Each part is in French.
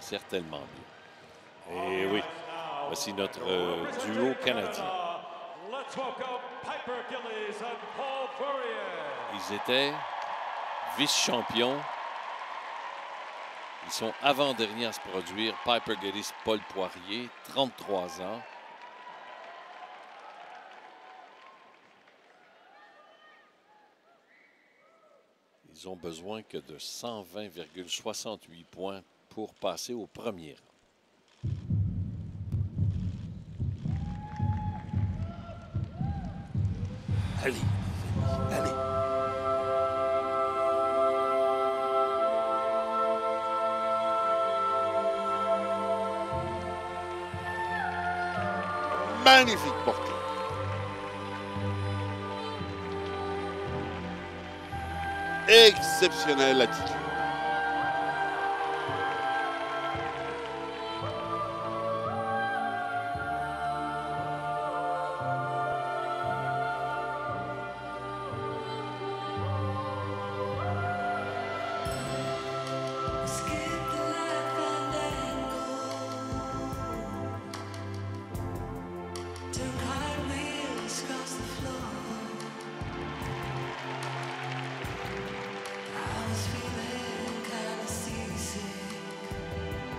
Certainement bien. Et oui, voici notre duo canadien. Ils étaient vice-champions. Ils sont avant-derniers à se produire. Piper Geddes, Paul Poirier, 33 ans. Ils ont besoin que de 120,68 points pour passer au premier rang. Allez, allez. Magnifique portée. Exceptionnelle attitude.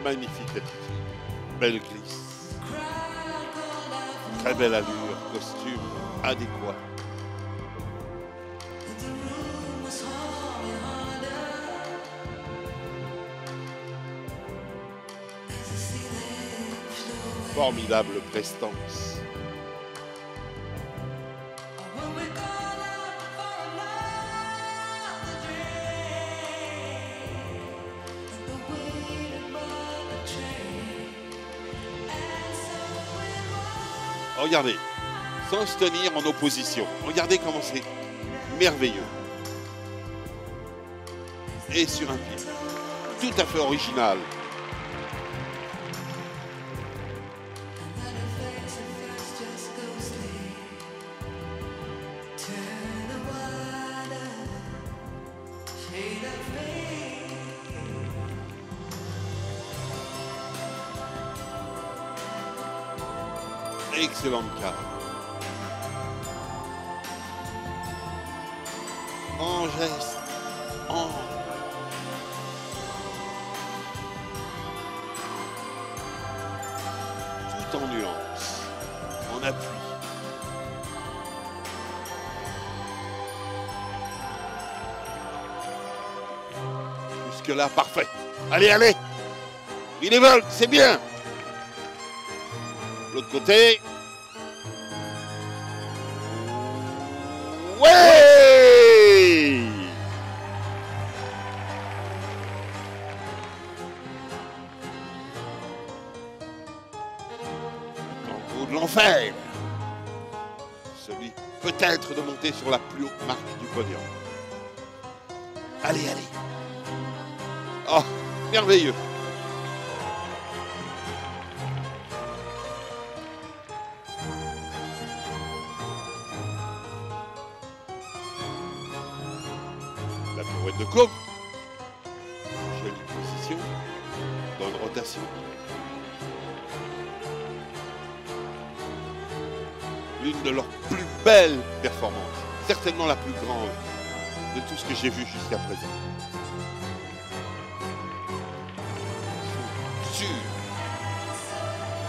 Magnifique attitude, belle glisse, très belle allure, costume adéquat. Formidable prestance. Regardez, sans se tenir en opposition. Regardez comment c'est merveilleux. Et sur un pied. Tout à fait original. Excellente carte. En geste, tout en nuance, en appui. Jusque-là, parfait. Allez, allez. Il évolue, c'est bien. L'autre côté. Ouais! Tango de l'enfer. Celui peut-être de monter sur la plus haute marque du podium. Allez, allez. Oh, merveilleux. La pirouette de courbe. Jolie position. Bonne rotation. L'une de leurs plus belles performances. Certainement la plus grande de tout ce que j'ai vu jusqu'à présent. Sûr.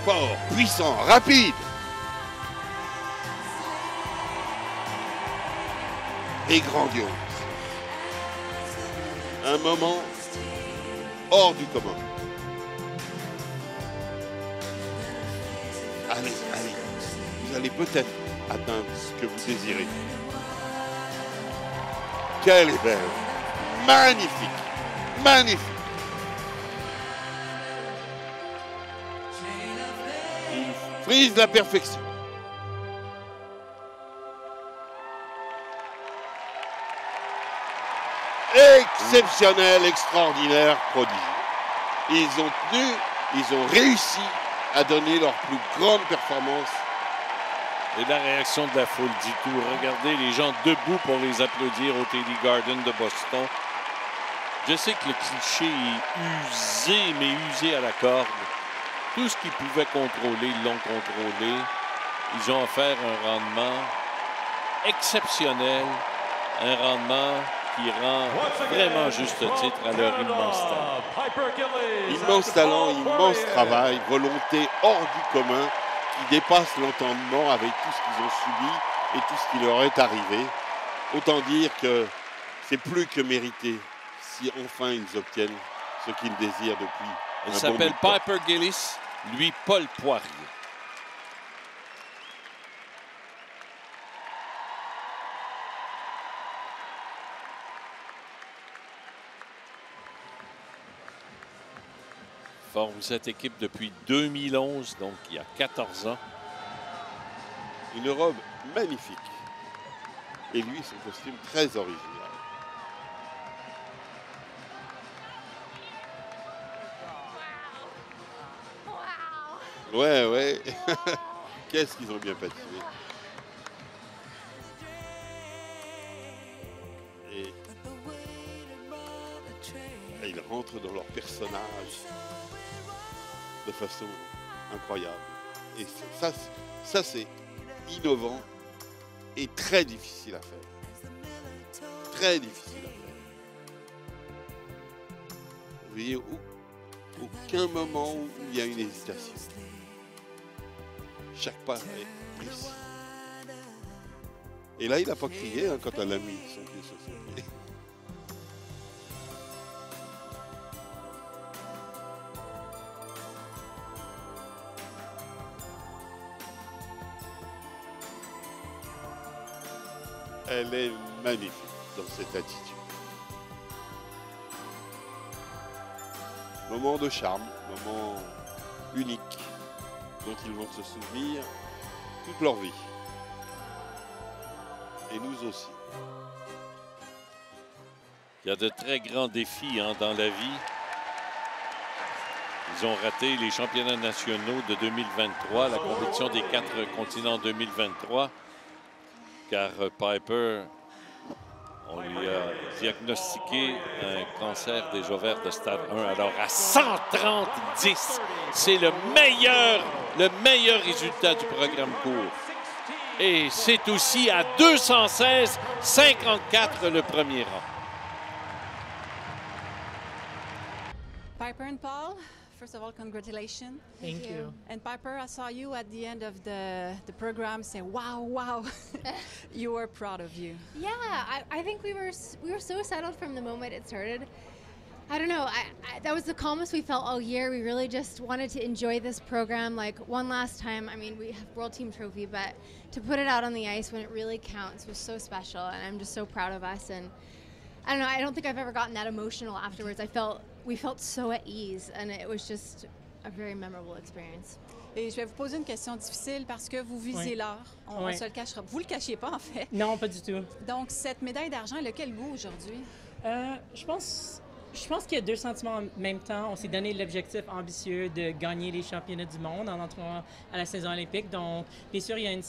Fort, puissant, rapide. Et grandiose. Un moment hors du commun. Allez, allez. Vous allez peut-être atteindre ce que vous désirez. Quelle est belle. Magnifique. Magnifique. Une frise de la perfection. Exceptionnel, extraordinaire, prodigieux. Ils ont tenu, ils ont réussi à donner leur plus grande performance. Et la réaction de la foule dit tout. Regardez les gens debout pour les applaudir au TD Garden de Boston. Je sais que le cliché est usé, mais usé à la corde. Tout ce qu'ils pouvaient contrôler, ils l'ont contrôlé. Ils ont offert un rendement exceptionnel, un rendement qui rend vraiment juste titre à leur immense talent. Immense talent, immense travail, volonté hors du commun qui dépasse l'entendement avec tout ce qu'ils ont subi et tout ce qui leur est arrivé. Autant dire que c'est plus que mérité si enfin ils obtiennent ce qu'ils désirent depuis. Il s'appelle Piper Gillis, lui Paul Poirier. Forme cette équipe depuis 2011, donc il y a 14 ans. Une robe magnifique. Et lui, son costume très original. Ouais, ouais. Qu'est-ce qu'ils ont bien patiné. Et ils rentrent dans leur personnage de façon incroyable. Et ça c'est innovant et très difficile à faire. Très difficile à faire. Vous voyez, aucun moment où il y a une hésitation. Chaque pas est précis. Et là, il n'a pas crié hein, quand elle a mis son pied sur son pied. Elle est magnifique dans cette attitude. Moment de charme, moment unique dont ils vont se souvenir toute leur vie. Et nous aussi. Il y a de très grands défis dans la vie. Ils ont raté les championnats nationaux de 2023, la compétition des 4 continents 2023. Car Piper, on lui a diagnostiqué un cancer des ovaires de stade 1. Alors à 130-10, c'est le meilleur résultat du programme court. Et c'est aussi à 216-54 le premier rang. Piper and Paul, first of all, congratulations. Thank you. And Piper, I saw you at the end of the program say, wow, wow. You were proud of you. Yeah, I think we were so settled from the moment it started. I don't know, that was the calmest we felt all year. We really just wanted to enjoy this program like one last time. I mean, we have World Team Trophy, but to put it out on the ice when it really counts was so special, and I'm just so proud of us. And I don't know, I don't think I've ever gotten that emotional afterwards. We felt so at ease, and it was just a very memorable experience. Et je vais vous poser une question difficile parce que vous visiez Oui. l'or. On Oui. se le cachera. Vous le cachiez pas, en fait. Non, pas du tout. Donc, cette médaille d'argent, elle a quel goût aujourd'hui? Je pense qu'il y a deux sentiments en même temps. On s'est donné l'objectif ambitieux de gagner les championnats du monde en entrant à la saison olympique. Donc, bien sûr, il y a un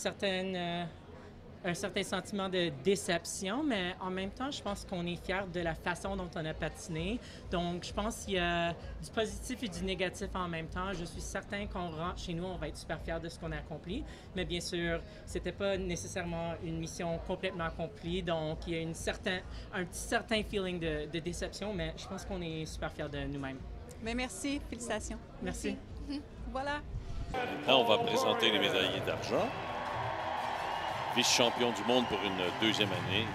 certain sentiment de déception, mais en même temps, je pense qu'on est fiers de la façon dont on a patiné. Donc, je pense qu'il y a du positif et du négatif en même temps. Je suis certain qu'on rentre chez nous, on va être super fiers de ce qu'on a accompli. Mais bien sûr, c'était pas nécessairement une mission complètement accomplie. Donc, il y a un petit certain feeling de déception, mais je pense qu'on est super fiers de nous-mêmes. Mais merci, félicitations. Merci. Voilà. Là, on va présenter les médaillés d'argent. Vice-champion du monde pour une deuxième année,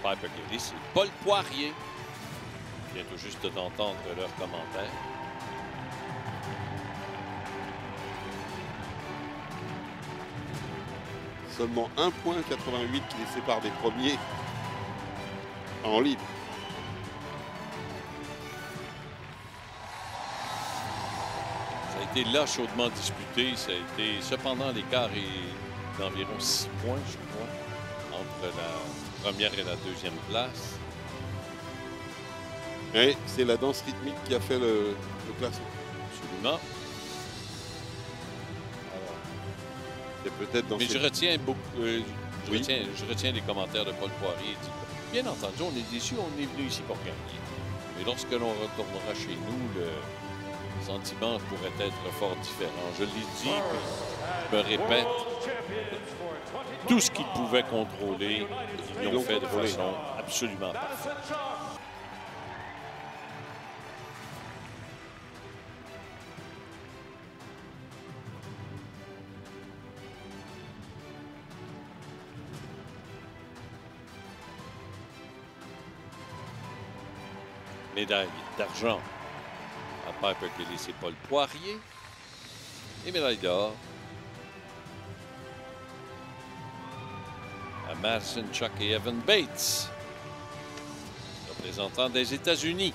Piper Gillis et Paul Poirier. On vient tout juste d'entendre leurs commentaires. Seulement 1,88 point qui les sépare des premiers en libre. Ça a été là chaudement disputé. Ça a été, cependant, l'écart est d'environ 6 points, je crois, entre la première et la deuxième place. Et c'est la danse rythmique qui a fait le classement. Absolument. C'est peut-être dans Mais cette... je retiens beaucoup. Oui. Je retiens les commentaires de Paul Poirier. Il dit Bien entendu, on est déçus, on est venu ici pour gagner. Mais lorsque l'on retournera chez nous, le sentiment pourrait être fort différent. Je l'ai dit, je me répète, tout ce qu'ils pouvaient contrôler, ils l'ont fait de façon absolument parfaite. Médaille d'argent à Piper Kelly et Paul Poirier. Et médaille d'or à Madison Chuck et Evan Bates, représentants des États-Unis.